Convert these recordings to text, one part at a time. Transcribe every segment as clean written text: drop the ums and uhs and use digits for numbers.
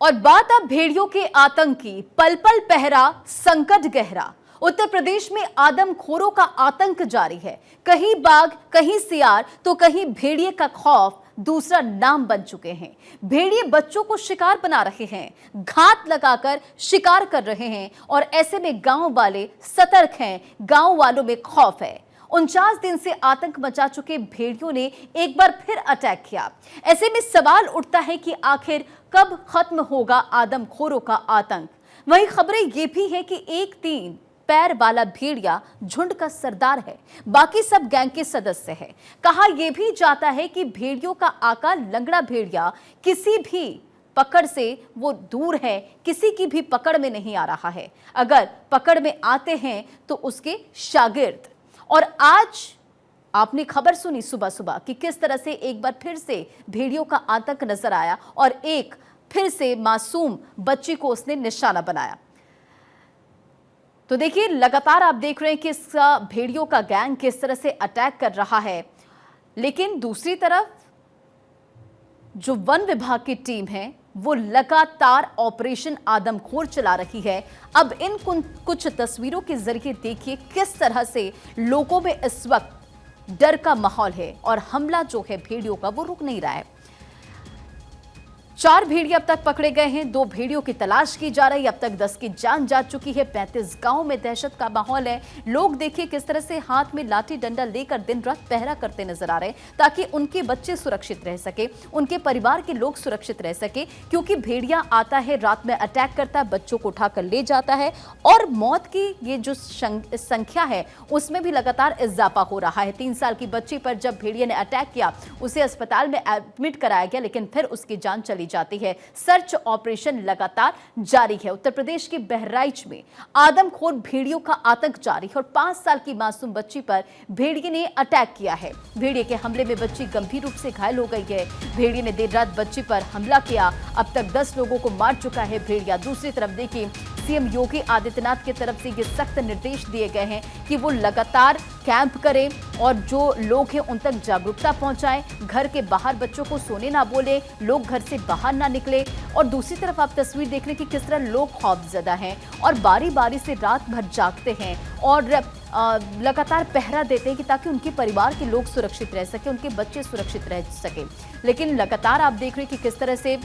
और बात अब भेड़ियों के आतंक की। पल पल पहरा, संकट गहरा। उत्तर प्रदेश में आदमखोरों का आतंक जारी है। कहीं बाघ, कहीं सियार तो कहीं भेड़िए का खौफ दूसरा नाम बन चुके हैं। भेड़िए बच्चों को शिकार बना रहे हैं, घात लगाकर शिकार कर रहे हैं और ऐसे में गांव वाले सतर्क हैं, गांव वालों में खौफ है। 49 दिन से आतंक मचा चुके भेड़ियों ने एक बार फिर अटैक किया। ऐसे में सवाल उठता है कि आखिर कब खत्म होगा आदमखोरों का आतंक। वहीं खबरें ये भी है कि एक 3 पैर वाला भेड़िया झुंड का सरदार है, बाकी सब गैंग के सदस्य हैं। कहा यह भी जाता है कि भेड़ियों का आका लंगड़ा भेड़िया किसी भी पकड़ से वो दूर है, किसी की भी पकड़ में नहीं आ रहा है। अगर पकड़ में आते हैं तो उसके शागिर्द। और आज आपने खबर सुनी सुबह सुबह कि किस तरह से एक बार फिर से भेड़ियों का आतंक नजर आया और एक फिर से मासूम बच्ची को उसने निशाना बनाया। तो देखिए, लगातार आप देख रहे हैं कि इस भेड़ियों का गैंग किस तरह से अटैक कर रहा है। लेकिन दूसरी तरफ जो वन विभाग की टीम है वो लगातार ऑपरेशन आदमखोर चला रही है। अब इन कुछ तस्वीरों के जरिए देखिए किस तरह से लोगों में इस वक्त डर का माहौल है और हमला जो है भेड़ियों का वो रुक नहीं रहा है। 4 भेड़िए अब तक पकड़े गए हैं, 2 भेड़ियों की तलाश की जा रही है। अब तक 10 की जान जा चुकी है। 35 गांव में दहशत का माहौल है। लोग देखिए किस तरह से हाथ में लाठी डंडा लेकर दिन रात पहरा करते नजर आ रहे हैं ताकि उनके बच्चे सुरक्षित रह सके, उनके परिवार के लोग सुरक्षित रह सके। क्योंकि भेड़िया आता है, रात में अटैक करता है, बच्चों को उठाकर ले जाता है और मौत की ये जो संख्या है उसमें भी लगातार इजाफा हो रहा है। 3 साल की बच्ची पर जब भेड़िया ने अटैक किया उसे अस्पताल में एडमिट कराया गया, लेकिन फिर उसकी जान चली जाती है। सर्च ऑपरेशन लगातार जारी है। उत्तर प्रदेश के बहराइच में आदमखोर भेड़ियों का आतंक जारी है और 5 साल की मासूम बच्ची पर भेड़िए ने अटैक किया है। भेड़िए के हमले में बच्ची गंभीर रूप से घायल हो गई है। भेड़िए ने देर रात बच्ची पर हमला किया। अब तक 10 लोगों को मार चुका है भेड़िया। दूसरी तरफ देखिए, सीएम योगी आदित्यनाथ की तरफ से ये सख्त निर्देश दिए गए हैं कि वो लगातार कैंप करें और जो लोग हैं उन तक जागरूकता पहुंचाएं। घर के बाहर बच्चों को सोने ना बोले, लोग घर से बाहर ना निकले। और दूसरी तरफ आप तस्वीर देख रहे हैं कि किस तरह लोग खौफजदा हैं और बारी बारी से रात भर जागते हैं और लगातार पहरा देते हैं कि ताकि उनके परिवार के लोग सुरक्षित रह सके, उनके बच्चे सुरक्षित रह सके। लेकिन लगातार आप देख रहे हैं कि किस तरह से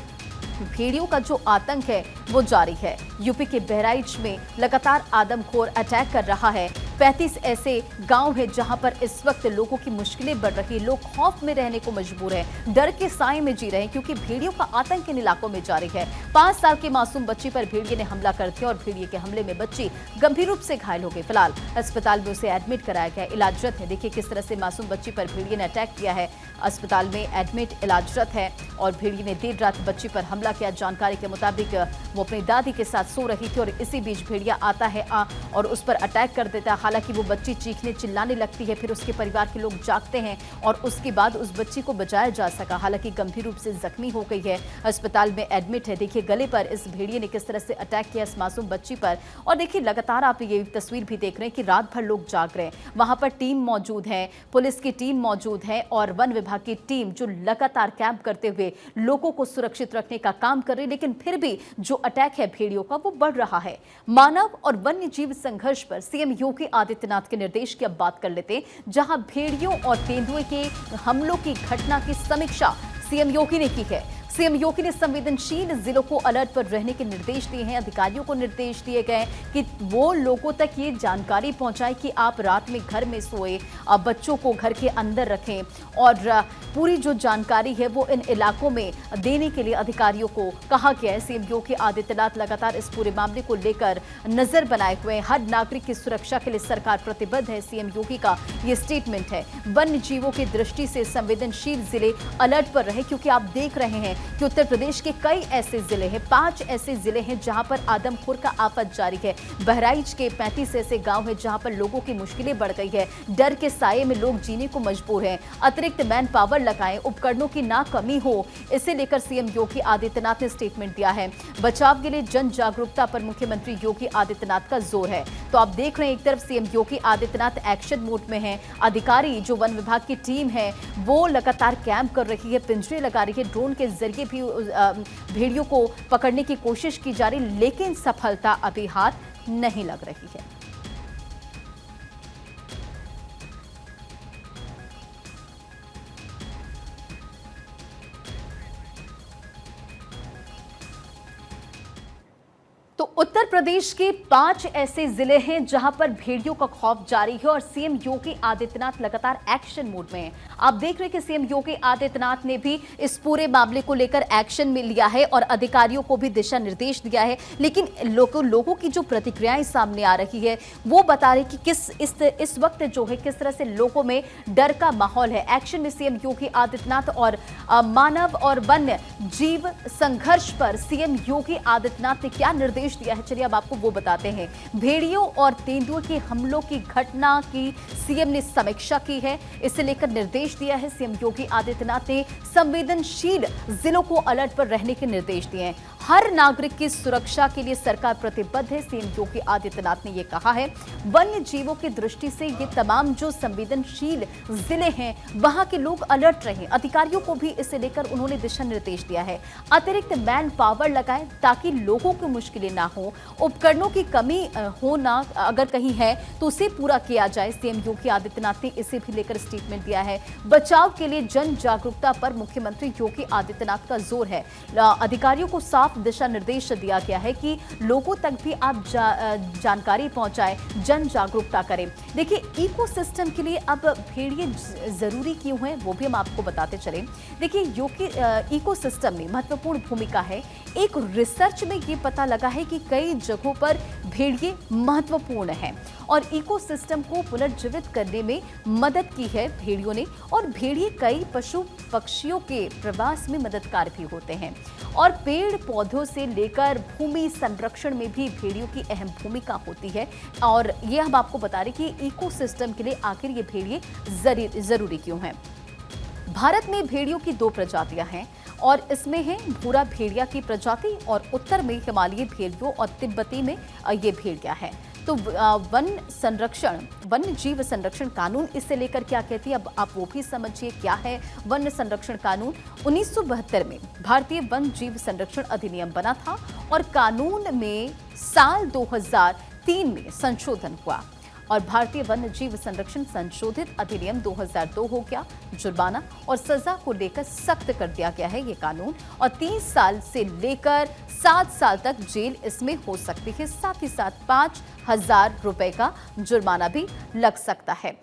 भेड़ियों का जो आतंक है वो जारी है। यूपी के बहराइच में लगातार आदमखोर अटैक कर रहा है। 35 ऐसे गांव हैं जहां पर इस वक्त लोगों की मुश्किलें बढ़ रही है। लोग खौफ में रहने को मजबूर हैं, डर के साए में जी रहे हैं क्योंकि भेड़ियों का आतंक इन इलाकों में जारी है। 5 साल की मासूम बच्ची पर भेड़िए ने हमला कर दिया और भेड़िए के हमले में बच्ची गंभीर रूप से घायल हो गई। फिलहाल अस्पताल में उसे एडमिट कराया गया, इलाजरत है। देखिए किस तरह से मासूम बच्ची पर भेड़िए ने अटैक किया है। अस्पताल में एडमिट इलाजरत है और भेड़िए ने देर रात बच्ची पर हमला किया। जानकारी के मुताबिक वो अपनी दादी के साथ सो रही थी और इसी बीच भेड़िया आता है और उस पर अटैक कर देता है। हालांकि वो बच्ची चीखने चिल्लाने लगती है, फिर उसके परिवार के लोग जागते हैं और उसके बाद उस बच्ची को बचाया जा सका। हालांकि गंभीर रूप से जख्मी हो गई है, अस्पताल में एडमिट है। देखिए गले पर इस भेड़िए ने किस तरह से अटैक किया इस मासूम बच्ची पर। और देखिए लगातार आप ये तस्वीर भी देख रहे हैं कि रात भर लोग जाग रहे हैं। वहां पर टीम मौजूद है, पुलिस की टीम मौजूद है और वन विभाग की टीम जो लगातार कैंप करते हुए लोगों को सुरक्षित रखने का काम कर रही है। लेकिन फिर भी जो अटैक है भेड़ियों का वो बढ़ रहा है। मानव और वन्य जीव संघर्ष पर सीएम योगी आदित्यनाथ के निर्देश की अब बात कर लेते हैं, जहां भेड़ियों और तेंदुए के हमलों की घटना की समीक्षा सीएम योगी ने की है। सीएम योगी ने संवेदनशील जिलों को अलर्ट पर रहने के निर्देश दिए हैं। अधिकारियों को निर्देश दिए गए कि वो लोगों तक ये जानकारी पहुंचाएं कि आप रात में घर में सोए, बच्चों को घर के अंदर रखें और पूरी जो जानकारी है वो इन इलाकों में देने के लिए अधिकारियों को कहा गया है। सीएम योगी आदित्यनाथ लगातार इस पूरे मामले को लेकर नजर बनाए हुए हैं। हर नागरिक की सुरक्षा के लिए सरकार प्रतिबद्ध है, सीएम योगी का ये स्टेटमेंट है। वन्य जीवों की दृष्टि से संवेदनशील जिले अलर्ट पर रहे क्योंकि आप देख रहे हैं कि उत्तर प्रदेश के कई ऐसे जिले हैं, 5 ऐसे जिले हैं जहां पर आदमखोर का आफत जारी है। बहराइच के 35 ऐसे गांव हैं जहां पर लोगों की मुश्किलें बढ़ गई है। डर के साये में लोग जीने को मजबूर हैं। अतिरिक्त मैन पावर लगाएं, उपकरणों की ना कमी हो, इसे लेकर सीएम योगी आदित्यनाथ ने स्टेटमेंट दिया है। बचाव के लिए जन जागरूकता पर मुख्यमंत्री योगी आदित्यनाथ का जोर है। तो आप देख रहे हैं एक तरफ CM Yogi Adityanath action mode में हैं, अधिकारी जो वन विभाग की टीम है वो लगातार कैंप कर रही है, पिंजरे लगा रही है, ड्रोन के जरिए जरिए भी भेड़ियों को पकड़ने की कोशिश की जा रही, लेकिन सफलता अभी हाथ नहीं लग रही है। तो उत्तर प्रदेश के 5 ऐसे जिले हैं जहां पर भेड़ियों का खौफ जारी है और सीएम योगी आदित्यनाथ लगातार एक्शन मोड में हैं। आप देख रहे हैं कि सीएम योगी आदित्यनाथ ने भी इस पूरे मामले को लेकर एक्शन में लिया है और अधिकारियों को भी दिशा निर्देश दिया है, लेकिन लोगों की जो प्रतिक्रियाएं सामने आ रही है वो बता रही कि इस वक्त जो है किस तरह से लोगों में डर का माहौल है। एक्शन में सीएम योगी आदित्यनाथ और मानव और वन्य जीव संघर्ष पर सीएम योगी आदित्यनाथ ने क्या निर्देश दिया है, चलिए अब आपको वो बताते हैं। भेड़ियों और तेंदुओं के हमलों की घटना की सीएम ने समीक्षा की है, इसे लेकर निर्देश दिया है। सीएम योगी आदित्यनाथ ने संवेदनशील जिलों को अलर्ट पर रहने के निर्देश दिए हैं। हर नागरिक की सुरक्षा के लिए सरकार प्रतिबद्ध है, सीएम योगी आदित्यनाथ ने यह कहा है। वन्य जीवों की दृष्टि से ये तमाम जो संवेदनशील जिले हैं वहां के लोग अलर्ट रहें। अधिकारियों को भी इसे लेकर उन्होंने दिशा निर्देश दिया है। अतिरिक्त मैन पावर लगाएं ताकि लोगों की मुश्किलें ना हो, उपकरणों की कमी हो ना अगर कहीं है तो उसे पूरा किया जाए। सीएम योगी आदित्यनाथ ने इसे भी लेकर स्टेटमेंट दिया है। बचाव के लिए जन जागरूकता पर मुख्यमंत्री योगी आदित्यनाथ का जोर है। अधिकारियों को साफ दिशा निर्देश दिया गया है कि लोगों तक भी आप जानकारी पहुंचाएं, जन जागरूकता करें। देखिए इकोसिस्टम के लिए अब भेड़िए जरूरी क्यों हैं वो भी हम आपको बताते चलें। देखिए योगी इकोसिस्टम में महत्वपूर्ण भूमिका है। एक रिसर्च में ये पता लगा है कि कई जगहों पर भेड़िए महत्वपूर्ण हैं और इकोसिस्टम को पुनर्जीवित करने में मदद की है भेड़ियों ने। और भेड़िए कई पशु पक्षियों के प्रवास में मददगार भी होते हैं और पेड़ पौधों से लेकर भूमि संरक्षण में भी भेड़ियों की अहम भूमिका होती है। और ये हम आपको बता रहे कि इकोसिस्टम के लिए आखिर ये भेड़िए जरूरी क्यों हैं। भारत में भेड़ियों की 2 प्रजातियां हैं और इसमें है भूरा भेड़िया की प्रजाति और उत्तर में हिमालयी भेड़ियों और तिब्बती में ये भेड़िया है। तो वन्य जीव संरक्षण कानून इससे लेकर क्या कहती है, अब आप वो भी समझिए क्या है वन्य संरक्षण कानून। 1972 में भारतीय वन्य जीव संरक्षण अधिनियम बना था और कानून में साल 2003 में संशोधन हुआ और भारतीय वन्य जीव संरक्षण संशोधित अधिनियम 2002 हो गया। जुर्माना और सजा को लेकर सख्त कर दिया गया है ये कानून और 30 साल से लेकर 7 साल तक जेल इसमें हो सकती है। साथ ही साथ 5,000 रुपए का जुर्माना भी लग सकता है।